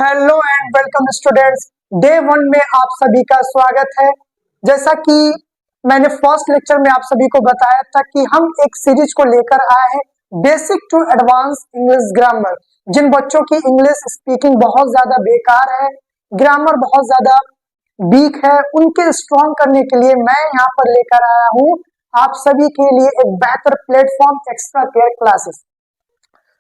Hello and welcome students. Day one में आप सभी का स्वागत है। जैसा कि मैंने फर्स्ट लेक्चर में आप सभी को बताया था कि हम एक सीरीज को लेकर आए हैं, basic to advance English grammar. जिन बच्चों की इंग्लिश स्पीकिंग बहुत ज्यादा बेकार है, ग्रामर बहुत ज्यादा वीक है, उनके स्ट्रॉन्ग करने के लिए मैं यहाँ पर लेकर आया हूँ आप सभी के लिए एक बेहतर प्लेटफॉर्म, एक्स्ट्रा केयर क्लासेस।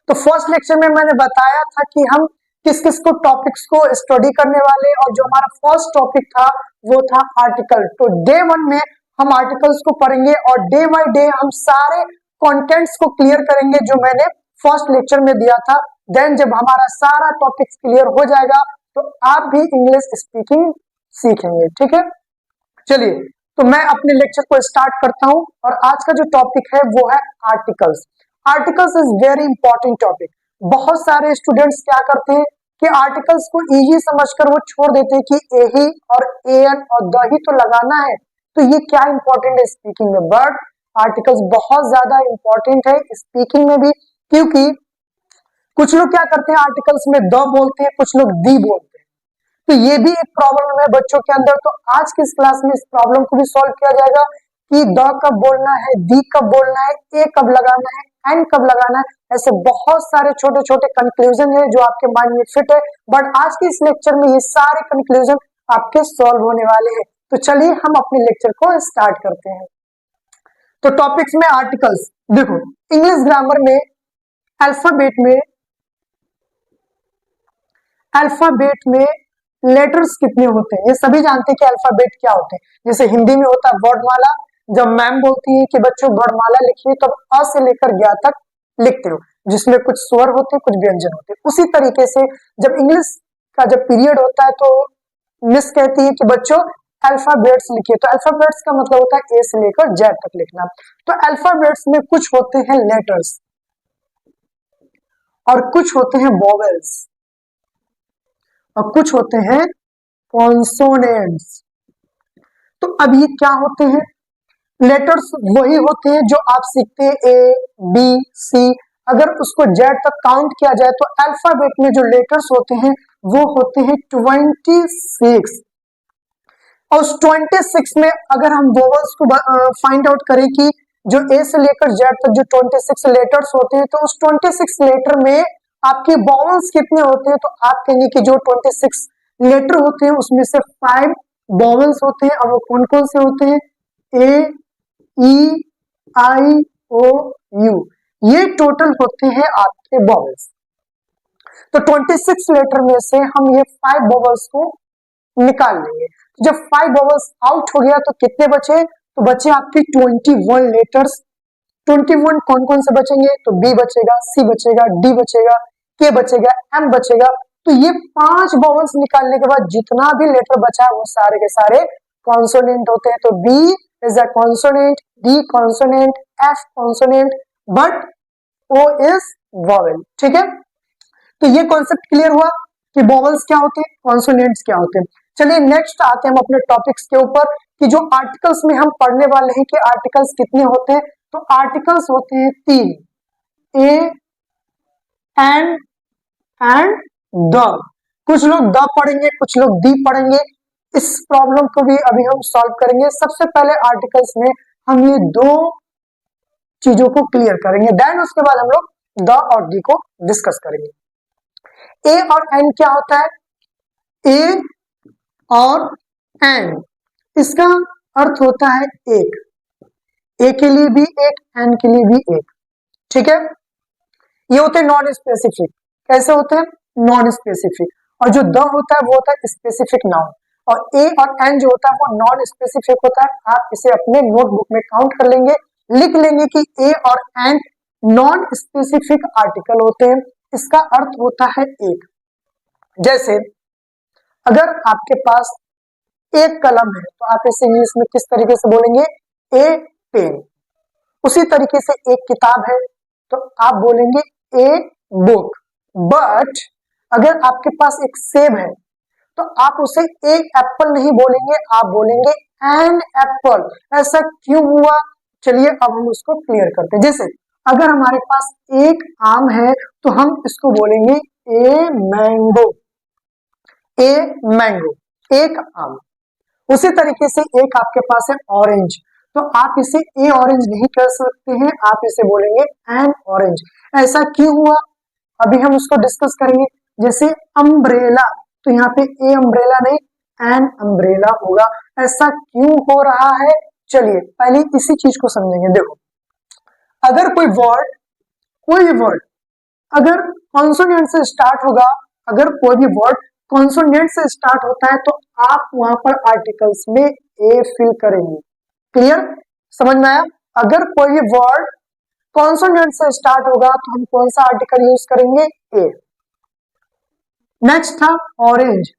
तो फर्स्ट लेक्चर में मैंने बताया था कि हम किस किस को टॉपिक्स को स्टडी करने वाले, और जो हमारा फर्स्ट टॉपिक था वो था आर्टिकल। तो डे वन में हम आर्टिकल्स को पढ़ेंगे और डे बाय डे हम सारे कंटेंट्स को क्लियर करेंगे जो मैंने फर्स्ट लेक्चर में दिया था। देन जब हमारा सारा टॉपिक्स क्लियर हो जाएगा तो आप भी इंग्लिश स्पीकिंग सीखेंगे। ठीक है, चलिए तो मैं अपने लेक्चर को स्टार्ट करता हूं और आज का जो टॉपिक है वो है articles. Articles is very important topic. बहुत सारे स्टूडेंट्स क्या करते हैं कि आर्टिकल्स को इजी समझकर वो छोड़ देते हैं कि ए ही और एन और द ही तो लगाना है, तो ये क्या इंपॉर्टेंट है स्पीकिंग में। बट आर्टिकल्स बहुत ज्यादा इंपॉर्टेंट है स्पीकिंग में भी, क्योंकि कुछ लोग क्या करते हैं आर्टिकल्स में द बोलते हैं, कुछ लोग दी बोलते हैं, तो ये भी एक प्रॉब्लम है बच्चों के अंदर। तो आज की इस क्लास में इस प्रॉब्लम को भी सॉल्व किया जाएगा कि द कब बोलना है, दी कब बोलना है, ए कब लगाना है, एन कब लगाना है। ऐसे बहुत सारे छोटे छोटे कंक्लूजन है जो आपके माइंड में फिट है, बट आज के इस लेक्चर में ये सारे कंक्लूजन आपके सॉल्व होने वाले हैं। तो चलिए हम अपने लेक्चर को स्टार्ट करते हैं। तो टॉपिक्स में आर्टिकल्स देखो, इंग्लिश ग्रामर में अल्फाबेट में लेटर्स कितने होते हैं, ये सभी जानते हैं कि अल्फाबेट क्या होते हैं। जैसे हिंदी में होता है वर्णमाला, जब मैम बोलती है कि बच्चों वर्णमाला लिखिए तो अ से लेकर ज्ञ तक लिखते हो, जिसमें कुछ स्वर होते हैं, कुछ व्यंजन होते हैं। उसी तरीके से जब इंग्लिश का जब पीरियड होता है तो मिस कहती है कि बच्चों अल्फाबेट्स लिखिए, तो अल्फाबेट्स का मतलब होता है ए से लेकर जेड तक लिखना। तो अल्फाबेट्स में कुछ होते हैं लेटर्स और कुछ होते हैं वोवेल्स और कुछ होते हैं कॉन्सोनेंट्स। तो अब ये क्या होते हैं? लेटर्स वही होते हैं जो आप सीखते हैं ए बी सी, अगर उसको जेड तक काउंट किया जाए तो अल्फाबेट में जो लेटर्स होते हैं वो होते हैं 26। और उस 26 में अगर हम वोवल्स को फाइंड आउट करें कि जो ए से लेकर जेड तक जो 26 लेटर्स होते हैं, तो उस 26 लेटर में आपके वोवल्स कितने होते हैं, तो आप कहेंगे कि जो 26 लेटर होते हैं उसमें से 5 वोवल्स होते हैं। और वो कौन कौन से होते हैं? ए ई आई ओ यू, ये टोटल होते हैं आपके वोवल्स। तो 26 लेटर में से हम ये 5 वोवल्स को निकाल लेंगे। जब 5 वोवल्स आउट हो गया तो कितने बचे? तो बचे आपके 21 लेटर्स। 21 कौन कौन से बचेंगे? तो बी बचेगा, सी बचेगा, डी बचेगा, के बचेगा, एम बचेगा। तो ये 5 वोवल्स निकालने के बाद जितना भी लेटर बचा वो सारे के सारे कॉन्सोनेंट होते हैं। तो B is a consonant, D consonant, F consonant, but O is vowel. ठीक है, तो ये कॉन्सेप्ट क्लियर हुआ कि वोवेल्स क्या होते हैं, कॉन्सोनेंट्स क्या होते हैं। चलिए नेक्स्ट आते हैं हम अपने टॉपिक्स के ऊपर कि जो आर्टिकल्स में हम पढ़ने वाले हैं कि आर्टिकल्स कितने होते हैं। तो आर्टिकल्स होते हैं 3, ए एन एंड द। कुछ लोग द पढ़ेंगे, कुछ लोग दी पढ़ेंगे। इस प्रॉब्लम को भी अभी हम सॉल्व करेंगे। सबसे पहले आर्टिकल्स में हम ये 2 चीजों को क्लियर करेंगे, देन उसके बाद हम लोग द और दी को डिस्कस करेंगे। ए और एन क्या होता है? ए और एन, इसका अर्थ होता है एक। ए के लिए भी एक, एन के लिए भी एक। ठीक है, ये होते हैं नॉन स्पेसिफिक। कैसे होते हैं? Non specific. और जो द होता है वो होता है स्पेसिफिक नाउन। और ए और एन जो होता है वो नॉन स्पेसिफिक होता है। आप इसे अपने नोटबुक में काउंट कर लेंगे, लिख लेंगे कि ए और एन नॉन स्पेसिफिक आर्टिकल होते हैं। इसका अर्थ होता है एक। जैसे अगर आपके पास एक कलम है तो आप इसे इंग्लिश में किस तरीके से बोलेंगे? ए पेन। उसी तरीके से एक किताब है तो आप बोलेंगे ए बुक। बट अगर आपके पास एक सेब है तो आप उसे एक एप्पल नहीं बोलेंगे, आप बोलेंगे एन एप्पल। ऐसा क्यों हुआ? चलिए अब हम उसको क्लियर करते हैं। जैसे अगर हमारे पास एक आम है तो हम इसको बोलेंगे ए मैंगो। ए मैंगो, एक आम। उसी तरीके से एक आपके पास है ऑरेंज, तो आप इसे ए ऑरेंज नहीं कर सकते हैं, आप इसे बोलेंगे एन ऑरेंज। ऐसा क्यों हुआ, अभी हम उसको डिस्कस करेंगे। जैसे अम्ब्रेला, तो यहाँ पे ए अम्ब्रेला नहीं एन अम्ब्रेला होगा, ऐसा क्यों हो रहा है? चलिए पहले इसी चीज को समझेंगे। देखो, अगर कोई भी वर्ड अगर कॉन्सोनेंट से स्टार्ट होगा, अगर कोई भी वर्ड कॉन्सोनेंट से स्टार्ट होता है तो आप वहां पर आर्टिकल्स में ए फिल करेंगे। क्लियर, समझ में आया? अगर कोई भी वर्ड कॉन्सोनेंट से स्टार्ट होगा तो हम कौन सा आर्टिकल यूज करेंगे? ए। नेक्स्ट था ऑरेंज।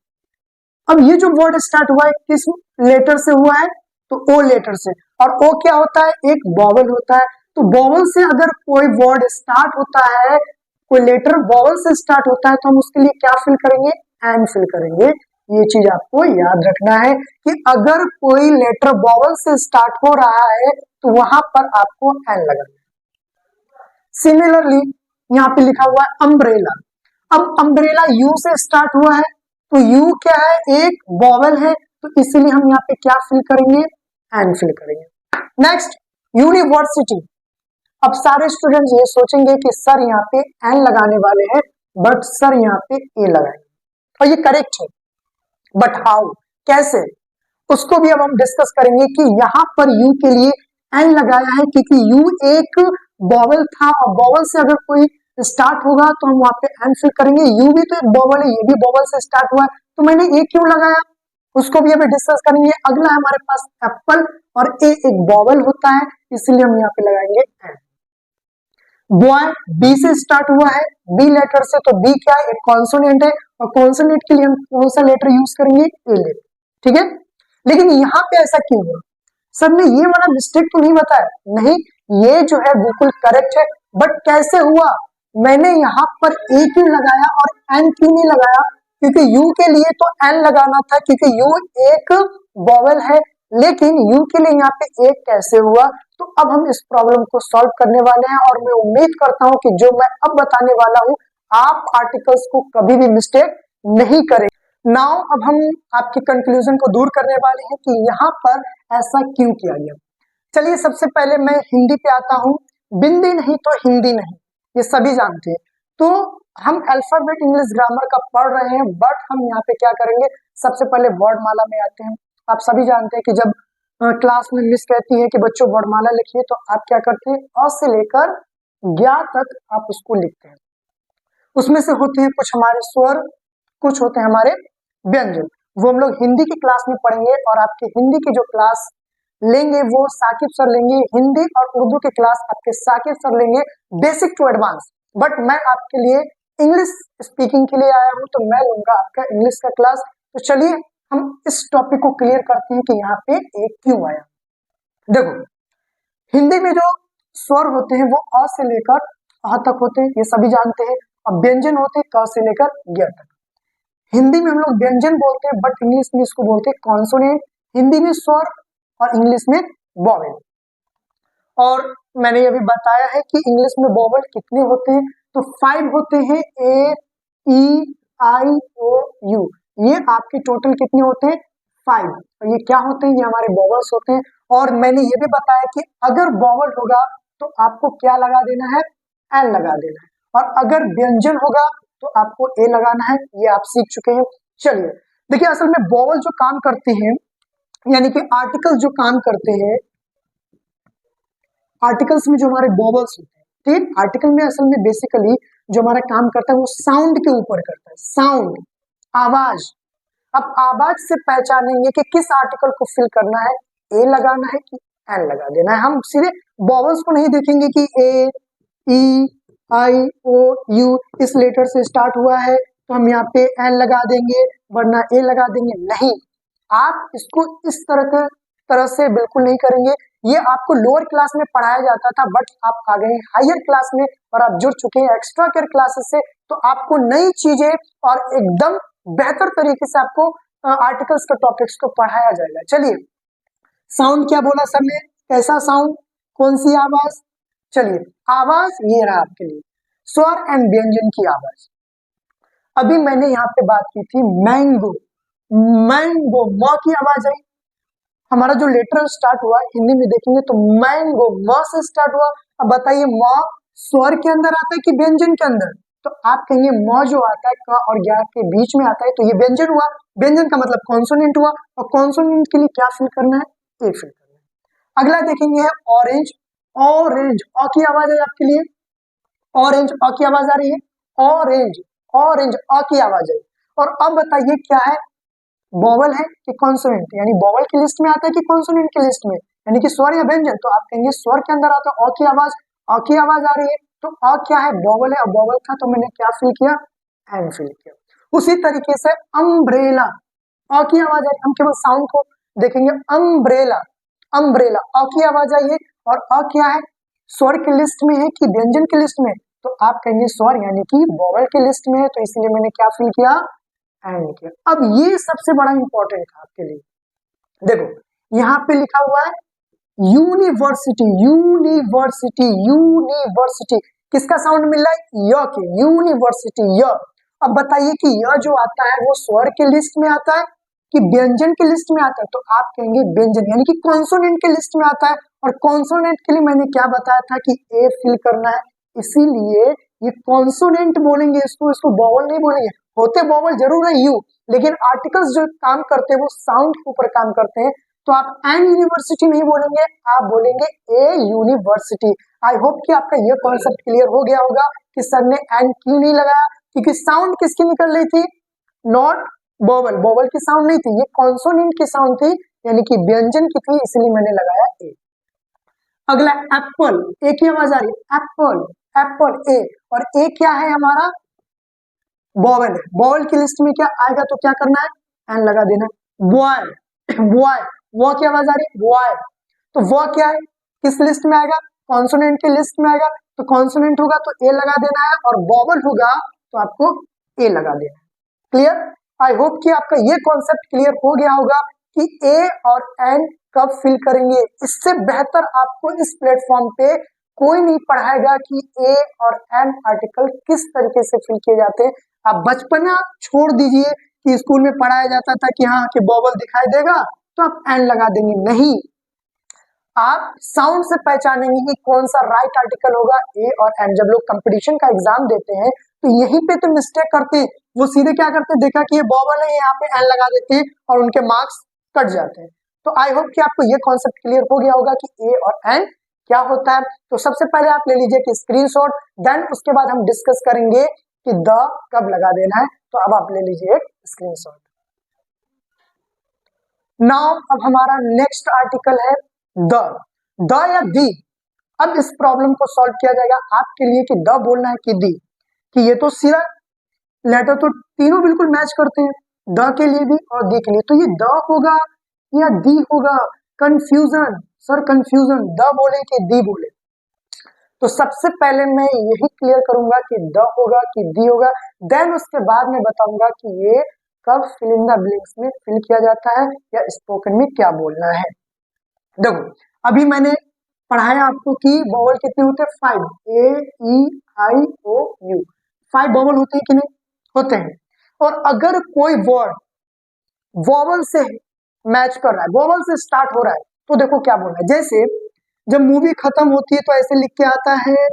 अब ये जो वर्ड स्टार्ट हुआ है किस लेटर से हुआ है? तो ओ लेटर से। और ओ क्या होता है? एक वॉवल होता है। तो वॉवल से अगर कोई वर्ड स्टार्ट होता है, कोई लेटर वॉवल से स्टार्ट होता है, तो हम उसके लिए क्या फिल करेंगे? एन फिल करेंगे। ये चीज आपको याद रखना है कि अगर कोई लेटर वॉवल से स्टार्ट हो रहा है तो वहां पर आपको एन लगाना है। सिमिलरली यहाँ पे लिखा हुआ है अम्ब्रेला। अब अम्ब्रेला यू से स्टार्ट हुआ है, तो यू क्या है? एक वॉवल है, तो इसीलिए हम यहाँ पे क्या फिल करेंगे? एन फिल करेंगे। Next university. अब सारे स्टूडेंट्स ये सोचेंगे कि सर यहाँ पे एन लगाने वाले हैं, बट सर यहाँ पे ए लगाएंगे, और ये करेक्ट है, बट हाउ, कैसे, उसको भी अब हम डिस्कस करेंगे कि यहाँ पर यू के लिए एन लगाया है क्योंकि यू एक वॉवल था, और वॉवल से अगर कोई स्टार्ट होगा तो हम वहां पे एन फिल करेंगे। यू भी तो एक वॉवल है, ये भी वॉवल से स्टार्ट हुआ है, तो मैंने ए क्यों लगाया, उसको भी अभी डिस्कस करेंगे। अगला हमारे पास एप्पल, और ए एक वॉवल होता है, इसलिए हम यहाँ पे लगाएंगे एन। बॉय बी से स्टार्ट हुआ है, बी लेटर से, तो बी क्या है? एक कॉन्सोनेंट है, और कॉन्सोनेंट के लिए हम कौन सा लेटर यूज करेंगे? A letter. ठीक है, लेकिन यहाँ पे ऐसा क्यों हुआ? सर ने ये वाला मिस्टेक तो नहीं बताया? नहीं, ये जो है बिल्कुल करेक्ट है, बट कैसे हुआ? मैंने यहाँ पर ए क्यों लगाया और एन क्यों नहीं लगाया? क्योंकि यू के लिए तो एन लगाना था, क्योंकि यू एक वॉवेल है, लेकिन यू के लिए यहाँ पे एक कैसे हुआ? तो अब हम इस प्रॉब्लम को सॉल्व करने वाले हैं, और मैं उम्मीद करता हूं कि जो मैं अब बताने वाला हूं आप आर्टिकल्स को कभी भी मिस्टेक नहीं करेंगे। नाउ अब हम आपके कंक्लूजन को दूर करने वाले हैं कि यहाँ पर ऐसा क्यों किया गया। चलिए सबसे पहले मैं हिंदी पे आता हूँ। बिंदी नहीं तो हिंदी नहीं, ये सभी जानते हैं। तो हम अल्फाबेट इंग्लिश ग्रामर का पढ़ रहे हैं, बट हम यहाँ पे क्या करेंगे? सबसे पहले वर्डमाला में आते हैं। आप सभी जानते हैं कि जब क्लास में मिस कहती है कि बच्चों वर्डमाला लिखिए, तो आप क्या करते हैं? अ से लेकर ज्ञ तक आप उसको लिखते हैं। उसमें से होते हैं कुछ हमारे स्वर, कुछ होते हैं हमारे व्यंजन। वो हम लोग हिंदी की क्लास में पढ़ेंगे, और आपके हिंदी की जो क्लास लेंगे वो साकिब सर लेंगे। हिंदी और उर्दू की क्लास आपके साकिब सर लेंगे, बेसिक टू एडवांस। बट मैं आपके लिए इंग्लिश स्पीकिंग के लिए आया हूं, तो मैं लूंगा आपका इंग्लिश का क्लास। तो चलिए हम इस टॉपिक को क्लियर करते हैं कि यहाँ पे एक क्यों आया। देखो, हिंदी में जो स्वर होते हैं वो अ से लेकर अ तक होते हैं, ये सभी जानते हैं, और व्यंजन होते हैं क से लेकर ज्ञ तक। हिंदी में हम लोग व्यंजन बोलते हैं, बट इंग्लिश में इसको बोलते हैं कॉन्सोनेंट। हिंदी में स्वर और इंग्लिश में वॉवेल। और मैंने ये भी बताया है कि इंग्लिश में वॉवेल कितने होते हैं? तो 5 होते हैं, ए, ई, आई, ओ, यू। ये आपके टोटल कितने होते हैं? 5। और ये क्या होते हैं? ये हमारे वॉवेल्स होते हैं। और मैंने ये भी बताया कि अगर वॉवेल होगा तो आपको क्या लगा देना है? एन लगा देना है, और अगर व्यंजन होगा तो आपको ए लगाना है। ये आप सीख चुके हैं। चलिए देखिए, असल में वॉवेल जो काम करते हैं, यानी कि आर्टिकल्स जो काम करते हैं, आर्टिकल्स में जो हमारे वॉवेल्स होते हैं, ठीक, आर्टिकल में असल में बेसिकली जो हमारा काम करता है वो साउंड के ऊपर करता है। साउंड, आवाज। अब आवाज से पहचानेंगे कि किस आर्टिकल को फिल करना है, ए लगाना है कि एन लगा देना है। हम सीधे वॉवेल्स को नहीं देखेंगे कि ए, ई, आई, ओ, यू इस लेटर से स्टार्ट हुआ है तो हम यहाँ पे एन लगा देंगे वरना ए लगा देंगे। नहीं, आप इसको इस तरह से बिल्कुल नहीं करेंगे। ये आपको लोअर क्लास में पढ़ाया जाता था, बट आप आ गए हायर क्लास में और आप जुड़ चुके हैं एक्स्ट्रा केयर क्लासेस से, तो आपको नई चीजें और एकदम बेहतर तरीके से आपको आर्टिकल्स के टॉपिक्स को पढ़ाया जाएगा। चलिए, साउंड क्या बोला सर ने? कैसा साउंड? कौन सी आवाज? चलिए, आवाज ये रहा आपके लिए, स्वर एंड व्यंजन की आवाज। अभी मैंने यहाँ पे बात की थी मैंगो, मैंगो म की आवाज आई, हमारा जो लेटर स्टार्ट हुआ हिंदी में देखेंगे तो मैंगो म से स्टार्ट हुआ। अब बताइए म स्वर के अंदर आता है कि व्यंजन के अंदर? तो आप कहेंगे म जो आता है क और ज्ञ के बीच में आता है तो ये व्यंजन हुआ, व्यंजन का मतलब कॉन्सोनेंट हुआ, और कॉन्सोनेंट के लिए क्या फिल करना है? ए फिल करना है। अगला देखेंगे है ऑरेंज, ऑरेंज अ की आवाज है आपके लिए, ऑरेंज अ की आवाज आ रही है, ऑरेंज, ऑरेंज अ की आवाज है। और अब बताइए क्या है, वोवल है कि कॉन्सोनेंट, यानी वोवल की लिस्ट में आता है कि कॉन्सोनेंट की लिस्ट में, यानी कि स्वर या व्यंजन? तो आप कहेंगे स्वर के अंदर आता है, अ की आवाज, अ की आवाज आ रही है, तो अ क्या है? वोवल है, और वोवल था तो मैंने क्या फिल किया? एन फिल किया। उसी तरीके से अम्ब्रेला, अ की आवाज आई, हम केवल साउंड को देखेंगे, अम्ब्रेला, अम्ब्रेला अ की आवाज आई है, और अ क्या है? स्वर की लिस्ट में है कि व्यंजन की लिस्ट में? तो आप कहेंगे स्वर, यानी कि वोवल की लिस्ट में है, तो इसलिए मैंने क्या फिल किया? एंड किया। अब ये सबसे बड़ा इंपॉर्टेंट है आपके लिए, देखो यहाँ पे लिखा हुआ है यूनिवर्सिटी, यूनिवर्सिटी, यूनिवर्सिटी, किसका साउंड मिल रहा है? य के, यूनिवर्सिटी य। अब बताइए कि य जो आता है वो स्वर के लिस्ट में आता है कि व्यंजन के लिस्ट में आता है? तो आप कहेंगे व्यंजन, यानी कि कॉन्सोनेंट के लिस्ट में आता है, और कॉन्सोनेंट के लिए मैंने क्या बताया था कि ए फिल करना है, इसीलिए ये कॉन्सोनेंट बोलेंगे इसको, इसको वोवल नहीं बोलेंगे। होते वोवल जरूर है यू, लेकिन आर्टिकल्स जो काम करते हैं वो साउंड के ऊपर काम करते हैं, तो आप एन यूनिवर्सिटी नहीं बोलेंगे, आप बोलेंगे ए यूनिवर्सिटी। आई होप कि आपका ये कॉन्सेप्ट क्लियर हो गया होगा कि सर ने एन क्यों नहीं लगाया, क्योंकि साउंड किसकी निकल रही थी? नॉट वोवल, वोवल की साउंड नहीं थी, ये कॉन्सोनेंट की साउंड थी, यानी कि व्यंजन की थी, इसलिए मैंने लगाया ए। अगला एप्पल, ए की आवाज आ रही है, एप्पल, एप्पल ए, और ए क्या है हमारा? वोवल है, वोवल की लिस्ट में क्या आएगा तो क्या करना है? एन लगा देना। बॉय, बॉय, वो की आवाज आ रही है, बॉय, तो वो क्या है? किस लिस्ट में आएगा? कॉन्सोनेंट के लिस्ट में आएगा, तो कॉन्सोनेंट होगा तो ए लगा देना है, और वोवल होगा तो आपको ए लगा देना है। क्लियर? आई होप कि आपका ये कॉन्सेप्ट क्लियर हो गया होगा कि ए और एन कब फिल करेंगे। इससे बेहतर आपको इस प्लेटफॉर्म पे कोई नहीं पढ़ाएगा कि ए और एन आर्टिकल किस तरीके से फिल किए जाते हैं। आप बचपना छोड़ दीजिए कि स्कूल में पढ़ाया जाता था कि हाँ कि वोवल दिखाई देगा तो आप एन लगा देंगे, नहीं, आप साउंड से पहचानेंगे कि कौन सा राइट आर्टिकल होगा, ए और एन। जब लोग कंपटीशन का एग्जाम देते हैं तो यहीं पे तो मिस्टेक करते हैं, वो सीधे क्या करते हैं, देखा कि ये वोवल है यहाँ पे एन लगा देते हैं और उनके मार्क्स कट जाते हैं। तो आई होप कि आपको ये कॉन्सेप्ट क्लियर हो गया होगा कि ए और एन क्या होता है। तो सबसे पहले आप ले लीजिए कि स्क्रीनशॉट, देन उसके बाद हम डिस्कस करेंगे कि द कब लगा देना है। तो अब आप ले लीजिए स्क्रीनशॉट। नाउ अब हमारा नेक्स्ट आर्टिकल है द या दी। अब इस प्रॉब्लम को सॉल्व किया जाएगा आपके लिए कि द बोलना है कि दी, कि ये तो सीधा लेटर तो तीनों बिल्कुल मैच करते हैं, द के लिए भी और दी के लिए, तो ये द होगा या दी होगा? कंफ्यूजन, सर कंफ्यूजन, द बोले कि दी बोले? तो सबसे पहले मैं यही क्लियर करूंगा कि द होगा कि दी होगा, देन उसके बाद मैं बताऊंगा कि ये कब फिल इन द ब्लैंक्स में फिल किया जाता है या स्पोकन में क्या बोलना है। देखो अभी मैंने पढ़ाया आपको कि वोवल कितने होते हैं? 5, ए ई आई ओ यू, 5 वोवल होते हैं कि नहीं? होते हैं। और अगर कोई वर्ड वोवल से मैच कर रहा है, वोवल से स्टार्ट हो रहा है, तो देखो क्या बोलना है। जैसे जब मूवी खत्म होती है तो ऐसे लिख के आता है,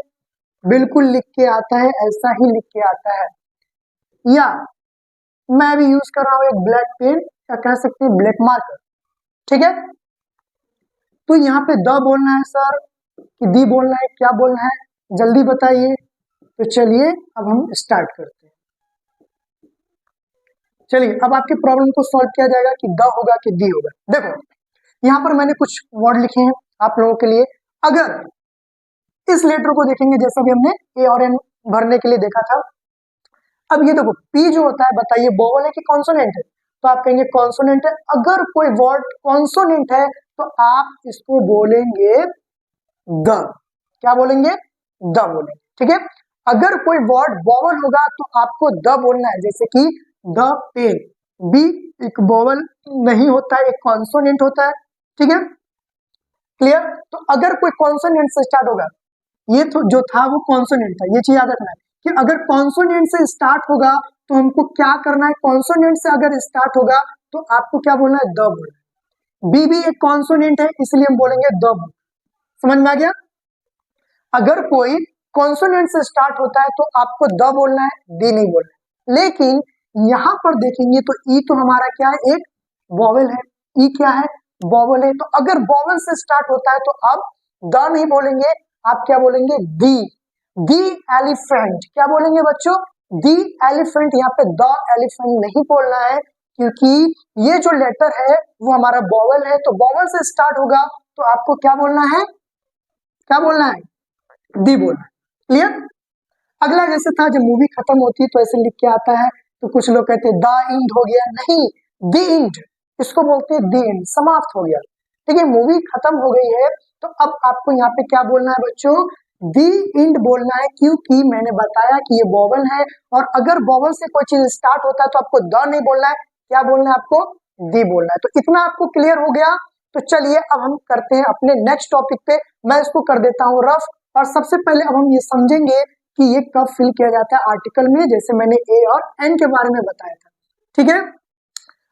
बिल्कुल लिख के आता है, ऐसा ही लिख के आता है, या मैं भी यूज कर रहा हूं एक ब्लैक पेन या कह सकते हैं ब्लैक मार्कर, ठीक है? तो यहाँ पे द बोलना है सर कि दी बोलना है, क्या बोलना है जल्दी बताइए। तो चलिए अब हम स्टार्ट करते हैं। चलिए अब आपके प्रॉब्लम को सॉल्व किया जाएगा कि द होगा कि दी होगा। देखो यहाँ पर मैंने कुछ वर्ड लिखे हैं आप लोगों के लिए। अगर इस लेटर को देखेंगे जैसा भी हमने ए और एन भरने के लिए देखा था, अब ये देखो पी जो होता है, बताइए वोवल है कि कॉन्सोनेंट है? तो आप कहेंगे कॉन्सोनेंट है। अगर कोई वर्ड कॉन्सोनेंट है तो आप इसको बोलेंगे द, क्या बोलेंगे? द बोलेंगे, ठीक है? अगर कोई वर्ड वोवल होगा तो आपको द बोलना है, जैसे कि द पेन, बी एक वोवल नहीं होता है, एक कॉन्सोनेंट होता है, ठीक है? क्लियर? तो अगर कोई कॉन्सोनेंट से स्टार्ट होगा, ये तो जो था वो कॉन्सोनेंट था, ये चीज याद रखना है कि अगर कॉन्सोनेंट से स्टार्ट होगा तो हमको क्या करना है, कॉन्सोनेंट से अगर स्टार्ट होगा तो आपको क्या बोलना है, द बोलना है। बी भी एक कॉन्सोनेंट है, इसलिए हम बोलेंगे द। समझ में आ गया? अगर कोई कॉन्सोनेंट से स्टार्ट होता है तो आपको द बोलना है, दी नहीं बोलना है। लेकिन यहां पर देखेंगे तो ई तो हमारा क्या है, एक वॉवेल है। ई क्या है, वॉवेल है। तो अगर वॉवेल से स्टार्ट होता है तो अब द नहीं बोलेंगे, आप क्या बोलेंगे, दी एलिफेंट। क्या बोलेंगे बच्चों, दी एलिफेंट। यहाँ पे द एलिफेंट नहीं बोलना है, क्योंकि ये जो लेटर है वो हमारा वॉवेल है। तो वॉवेल से स्टार्ट होगा तो आपको क्या बोलना है, क्या बोलना है, दी बोलना है। क्लियर? अगला जैसे था, जब मूवी खत्म होती है तो ऐसे लिख के आता है, तो कुछ लोग कहते हैं द इंड हो गया, नहीं, दी इंड, इसको बोलते हैं दी इंड, समाप्त हो गया। ठीक है, मूवी खत्म हो गई है। तो अब आपको यहाँ पे क्या बोलना है बच्चों, दी इंड बोलना है, क्योंकि मैंने बताया कि ये वॉवल है, और अगर वॉवल से कोई चीज स्टार्ट होता है तो आपको द नहीं बोलना है, क्या बोलना है आपको, दी बोलना है। तो इतना आपको क्लियर हो गया। तो चलिए अब हम करते हैं अपने नेक्स्ट टॉपिक पे। मैं इसको कर देता हूँ रफ। और सबसे पहले अब हम ये समझेंगे कि ये कब फिल किया जाता है आर्टिकल में, जैसे मैंने ए और एन के बारे में बताया था। ठीक है,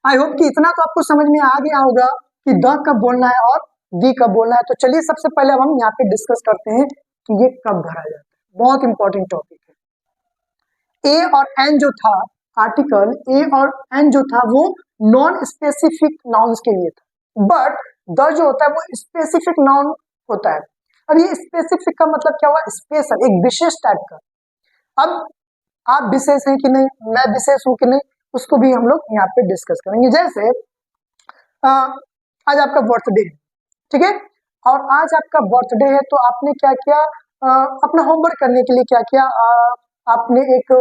आई होप कि इतना तो आपको समझ में आ गया होगा कि द कब बोलना है और दी कब बोलना है। तो चलिए सबसे पहले अब हम यहाँ पे डिस्कस करते हैं कि ये कब भरा जाता है। बहुत इंपॉर्टेंट टॉपिक है। ए और एन जो था, आर्टिकल ए और एन जो था वो नॉन स्पेसिफिक नाउन्स के लिए था, बट द जो होता है वो स्पेसिफिक नाउन होता है। अब ये स्पेसिफिक का मतलब क्या हुआ, स्पेशल, एक विशेष टाइप का। अब आप विशेष हैं कि नहीं, मैं विशेष हूं कि नहीं, उसको भी हम लोग यहाँ पे डिस्कस करेंगे। जैसे आज आपका बर्थडे है, ठीक है, और आज आपका बर्थडे है तो आपने क्या किया, अपना होमवर्क करने के लिए क्या किया, आपने एक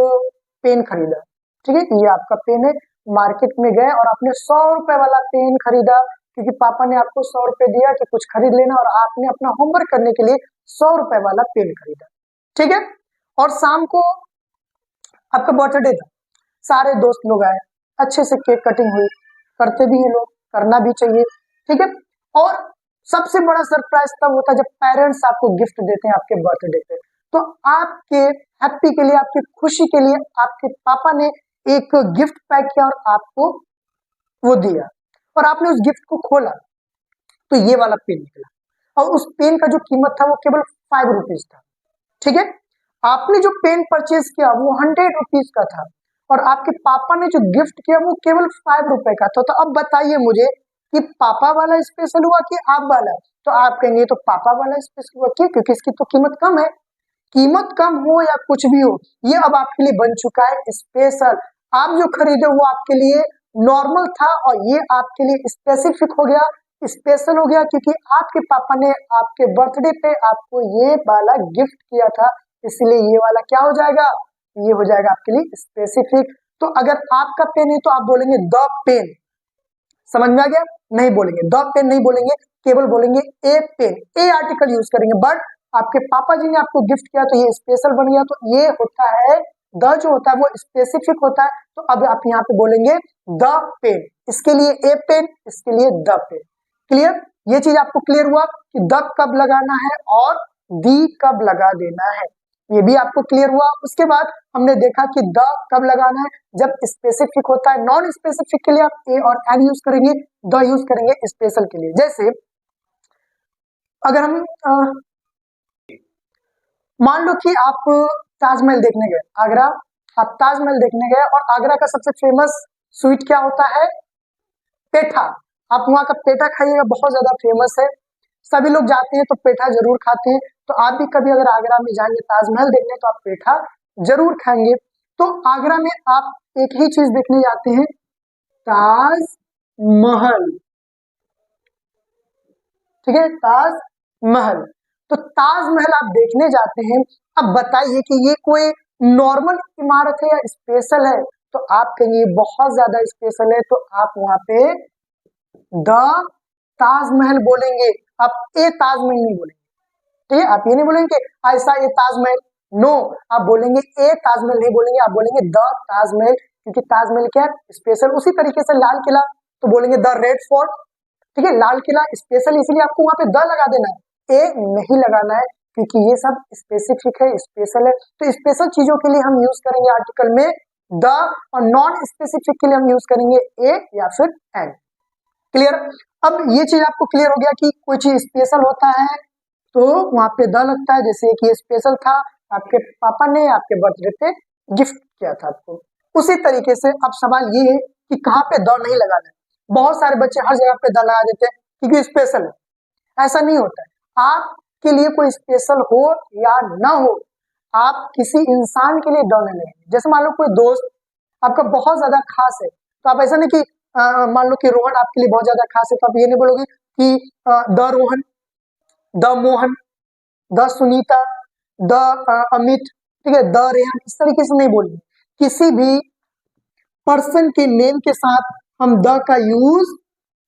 पेन खरीदा। ठीक है, ये आपका पेन है, मार्केट में गए और आपने 100 रुपए वाला पेन खरीदा, क्योंकि पापा ने आपको 100 रुपए दिया कि कुछ खरीद लेना, और आपने अपना होमवर्क करने के लिए 100 रुपए वाला पेन खरीदा। ठीक है, और शाम को आपका बर्थडे था, सारे दोस्त लोग आए, अच्छे से केक कटिंग हुई, करते भी हैं लोग, करना भी चाहिए। ठीक है, और सबसे बड़ा सरप्राइज तब होता है जब पेरेंट्स आपको गिफ्ट देते हैं आपके बर्थडे पे। तो आपके हैप्पी के लिए, आपकी खुशी के लिए आपके पापा ने एक गिफ्ट पैक किया और आपको वो दिया, और आपने उस गिफ्ट को खोला तो ये वाला पेन निकला, और उस पेन का जो कीमत था वो केवल 5 रुपीज था। ठीक है, आपने जो पेन परचेज किया वो 100 रुपीज का था, और आपके पापा ने जो गिफ्ट किया वो केवल 5 रुपए का था। तो अब बताइए मुझे कि पापा वाला स्पेशल हुआ कि आप वाला? तो आप कहेंगे तो पापा वाला स्पेशल हुआ, क्यों? क्योंकि इसकी तो कीमत कम है। कीमत कम हो या कुछ भी हो, ये अब आपके लिए बन चुका है स्पेशल। आप जो खरीदे वो आपके लिए नॉर्मल था, और ये आपके लिए स्पेसिफिक हो गया, स्पेशल हो गया, क्योंकि आपके पापा ने आपके बर्थडे पे आपको ये वाला गिफ्ट किया था, इसलिए ये वाला क्या हो जाएगा, ये हो जाएगा आपके लिए स्पेसिफिक। तो अगर आपका पेन है तो आप बोलेंगे द पेन। समझ में आ गया? नहीं बोलेंगे द पेन, नहीं बोलेंगे, केवल बोलेंगे ए पेन, ए आर्टिकल यूज करेंगे। बट आपके पापा जी ने आपको गिफ्ट किया तो ये स्पेशल बन गया, तो ये होता है द जो होता है वो स्पेसिफिक होता है। तो अब आप यहाँ पे बोलेंगे द पेन, इसके लिए ए पेन, इसके लिए द पेन। क्लियर? ये चीज आपको क्लियर हुआ कि द कब लगाना है और दी कब लगा देना है, ये भी आपको क्लियर हुआ। उसके बाद हमने देखा कि द कब लगाना है, जब स्पेसिफिक होता है। नॉन स्पेसिफिक के लिए आप ए और एन यूज करेंगे, द यूज करेंगे स्पेशल के लिए। जैसे अगर हम मान लो कि आप ताजमहल देखने गए, आगरा, आप ताजमहल देखने गए, और आगरा का सबसे फेमस स्वीट क्या होता है, पेठा। आप वहां का पेठा खाइएगा, बहुत ज्यादा फेमस है, सभी लोग जाते हैं तो पेठा जरूर खाते हैं। तो आप भी कभी अगर आगरा में जाएंगे ताजमहल देखने तो आप पेठा जरूर खाएंगे। तो आगरा में आप एक ही चीज देखने जाते हैं, ताजमहल। ठीक है, ताजमहल। तो ताजमहल आप देखने जाते हैं। अब बताइए कि ये कोई नॉर्मल इमारत है या स्पेशल है? तो आप कहेंगे बहुत ज्यादा स्पेशल है, तो आप वहां पे द ताजमहल बोलेंगे, आप ए ताजमहल नहीं बोलेंगे। ठीक है, आप ये नहीं बोलेंगे ऐसा ये ताजमहल, नो, आप बोलेंगे ए ताजमहल नहीं बोलेंगे, आप बोलेंगे द ताजमहल, क्योंकि ताजमहल क्या है, स्पेशल। उसी तरीके से लाल किला तो बोलेंगे द रेड फोर्ट। ठीक है, लाल किला स्पेशल, इसलिए आपको वहां पे द लगा देना है, ए नहीं लगाना है, क्योंकि ये सब स्पेसिफिक है, स्पेशल है। तो स्पेशल चीजों के लिए हम यूज करेंगे आर्टिकल में द, और नॉन स्पेसिफिक के लिए हम यूज करेंगे ए या फिर एंड। क्लियर? अब ये चीज आपको क्लियर हो गया कि कोई चीज स्पेशल होता है तो वहां पे द लगता है, जैसे कि ये स्पेशल था, आपके पापा ने आपके बर्थडे पे गिफ्ट किया था आपको। उसी तरीके से अब सवाल ये है कि कहाँ पे द नहीं लगाना है। बहुत सारे बच्चे हर जगह पे द लगा देते हैं क्योंकि स्पेशल है। ऐसा नहीं होता है। आपके लिए कोई स्पेशल हो या ना हो, आप किसी इंसान के लिए द नहीं लेंगे। जैसे मान लो कोई दोस्त आपका बहुत ज्यादा खास है, तो आप ऐसा नहीं कि मान लो कि रोहन आपके लिए बहुत ज्यादा खास है, तो आप ये नहीं बोलोगे कि the Rohan, the Mohan, the Sunita, the Amit, ठीक है, द रेहान, इस तरीके से नहीं बोलेंगे। किसी भी पर्सन के नेम के साथ हम द का यूज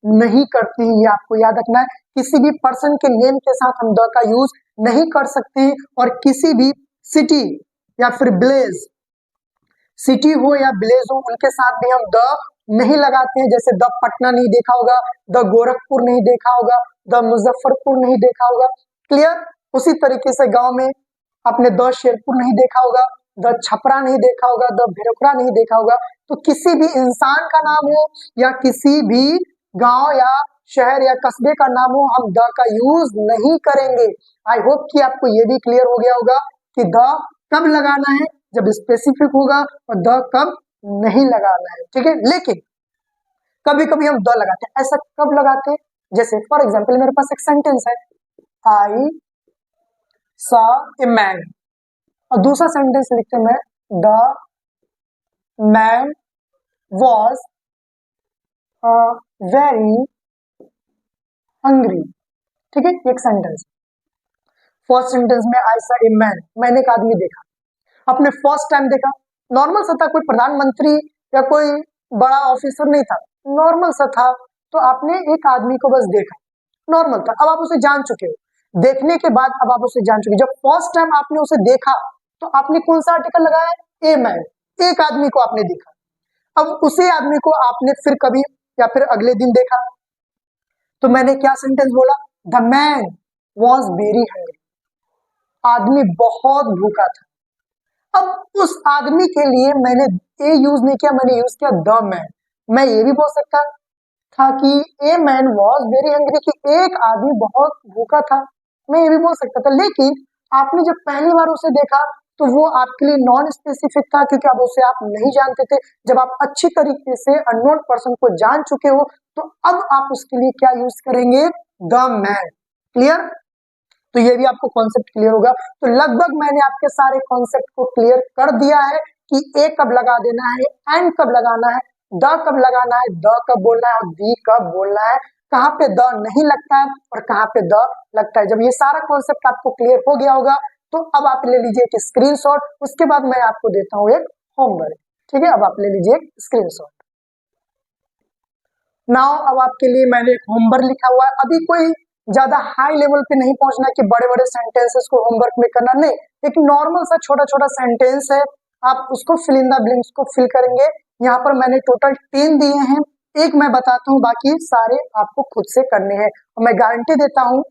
नहीं करते हैं, ये आपको याद रखना है। किसी भी पर्सन के नेम के साथ हम द का यूज नहीं कर सकते हैं। और किसी भी सिटी या फिर विलेज, सिटी हो या विलेज हो, उनके साथ भी हम द नहीं लगाते हैं। जैसे द पटना नहीं देखा होगा, द गोरखपुर नहीं देखा होगा, द मुजफ्फरपुर नहीं देखा होगा। क्लियर? उसी तरीके से गांव में आपने द शेरपुर नहीं देखा होगा, द छपरा नहीं देखा होगा, द भिरोखरा नहीं देखा होगा। तो किसी भी इंसान का नाम हो या किसी भी गांव या शहर या कस्बे का नाम हो, हम द का यूज नहीं करेंगे। आई होप कि आपको ये भी क्लियर हो गया होगा कि द कब लगाना है, जब स्पेसिफिक होगा, और द कब नहीं लगाना है। ठीक है, लेकिन कभी कभी हम द लगाते हैं। ऐसा कब लगाते हैं? जैसे फॉर एग्जाम्पल मेरे पास एक सेंटेंस है, आई सॉ ए मैन, और दूसरा सेंटेंस लिखते हैं मैं, the man was very hungry. ठीक है, एक सेंटेंस। फर्स्ट सेंटेंस में आई सॉ ए मैन, मैंने एक आदमी देखा, अपने फर्स्ट टाइम देखा, नॉर्मल सा था, कोई प्रधानमंत्री या कोई बड़ा ऑफिसर नहीं था, नॉर्मल सा था, तो आपने एक आदमी को बस देखा, नॉर्मल था। अब आप उसे जान चुके हो, देखने के बाद अब आप उसे जान चुके। जब फर्स्ट टाइम आपने उसे देखा तो आपने कौन सा आर्टिकल लगाया? ए मैन, एक आदमी को आपने देखा। अब उसी आदमी को आपने फिर कभी या फिर अगले दिन देखा, तो मैंने क्या सेंटेंस बोला? The man was very hungry, आदमी बहुत भूखा था। अब उस आदमी के लिए मैंने ए यूज नहीं किया, मैंने यूज किया द मैन। मैं ये भी बोल सकता था कि a man was very hungry, कि एक आदमी बहुत भूखा था, मैं ये भी बोल सकता था। लेकिन आपने जब पहली बार उसे देखा तो वो आपके लिए नॉन स्पेसिफिक था, क्योंकि अब उसे आप नहीं जानते थे। जब आप अच्छी तरीके से अननोन पर्सन को जान चुके हो तो अब आप उसके लिए क्या यूज करेंगे? The man. क्लियर? तो ये भी आपको कॉन्सेप्ट क्लियर होगा। तो लगभग मैंने आपके सारे कॉन्सेप्ट को क्लियर कर दिया है कि ए कब लगा देना है, एंड कब लगाना है, द कब लगाना है, द कब बोलना है, और दी कब बोलना है, कहाँ पे द नहीं लगता है और कहाँ पे द लगता है। जब ये सारा कॉन्सेप्ट आपको क्लियर हो गया होगा तो अब आप ले लीजिए एक स्क्रीनशॉट, उसके बाद मैं आपको देता हूँ एक होमवर्क। ठीक है, अब आप ले लीजिए एक स्क्रीनशॉट। नाउ अब आपके लिए मैंने एक होमवर्क लिखा हुआ है। अभी कोई ज्यादा हाई लेवल पे नहीं पहुंचना कि बड़े बड़े सेंटेंसेस को होमवर्क में करना, नहीं, एक नॉर्मल सा छोटा छोटा सेंटेंस है, आप उसको फिल इन द ब्लैंक्स को फिल करेंगे। यहाँ पर मैंने टोटल 10 दिए हैं, एक मैं बताता हूँ, बाकी सारे आपको खुद से करने हैं। और मैं गारंटी देता हूँ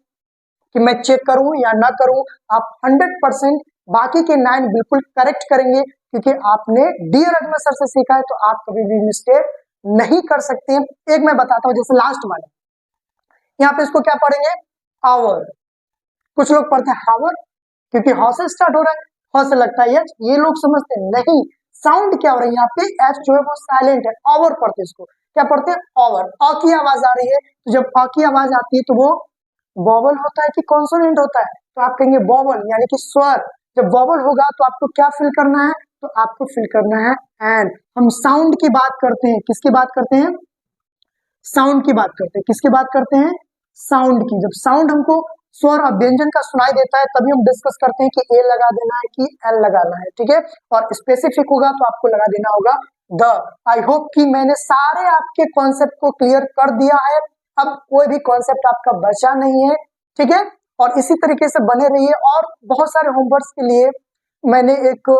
कि मैं चेक करूं या ना करूं, आप 100% बाकी के 9 बिल्कुल करेक्ट करेंगे, क्योंकि आपने डियर अगमा सर से सीखा है, तो आप कभी भी मिस्टेक नहीं कर सकते हैं। एक मैं बताता हूं, जैसे लास्ट वाला, यहाँ पे इसको क्या पढ़ेंगे? आवर। कुछ लोग पढ़ते हैं हावर, क्योंकि हाउ से स्टार्ट हो रहा है, हाउ से लगता है यस, ये लोग समझते हैं नहीं, साउंड क्या हो रहा है यहाँ पे, एच जो है वो साइलेंट है, आवर पढ़ते इसको, क्या पढ़ते हैं? आवर। अ की आवाज आ रही है, तो जब अ की आवाज आती है तो वो वॉवल होता है कि कॉन्सोनेंट होता है? तो आप कहेंगे वॉवल, यानी कि स्वर। जब वॉवल होगा तो आपको क्या फिल करना है? तो आपको फिल करना है एंड। हम साउंड की बात करते हैं, किसकी बात करते हैं? साउंड की बात करते हैं। किसकी बात करते हैं? साउंड की। जब साउंड हमको स्वर और व्यंजन का सुनाई देता है तभी हम डिस्कस करते हैं कि ए लगा देना है कि एल लगाना है। ठीक है, और स्पेसिफिक होगा तो आपको लगा देना होगा द। आई होप कि मैंने सारे आपके कॉन्सेप्ट को क्लियर कर दिया है, अब कोई भी कॉन्सेप्ट आपका बचा नहीं है। ठीक है, और इसी तरीके से बने रहिए। और बहुत सारे होमवर्क के लिए मैंने एक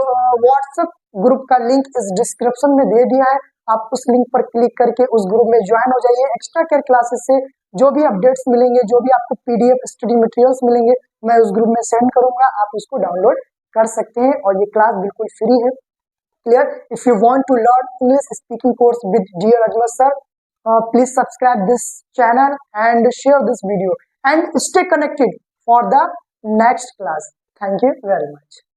व्हाट्सएप ग्रुप का लिंक इस डिस्क्रिप्शन में दे दिया है, आप उस लिंक पर क्लिक करके उस ग्रुप में ज्वाइन हो जाइए। एक्स्ट्रा केयर क्लासेस से जो भी अपडेट्स मिलेंगे, जो भी आपको पीडीएफ स्टडी मटेरियल्स मिलेंगे, मैं उस ग्रुप में सेंड करूंगा, आप उसको डाउनलोड कर सकते हैं। और ये क्लास बिल्कुल फ्री है, clear. If you want to learn English speaking course with dear Ajmal sir, please subscribe this channel and share this video and stay connected for the next class. Thank you very much.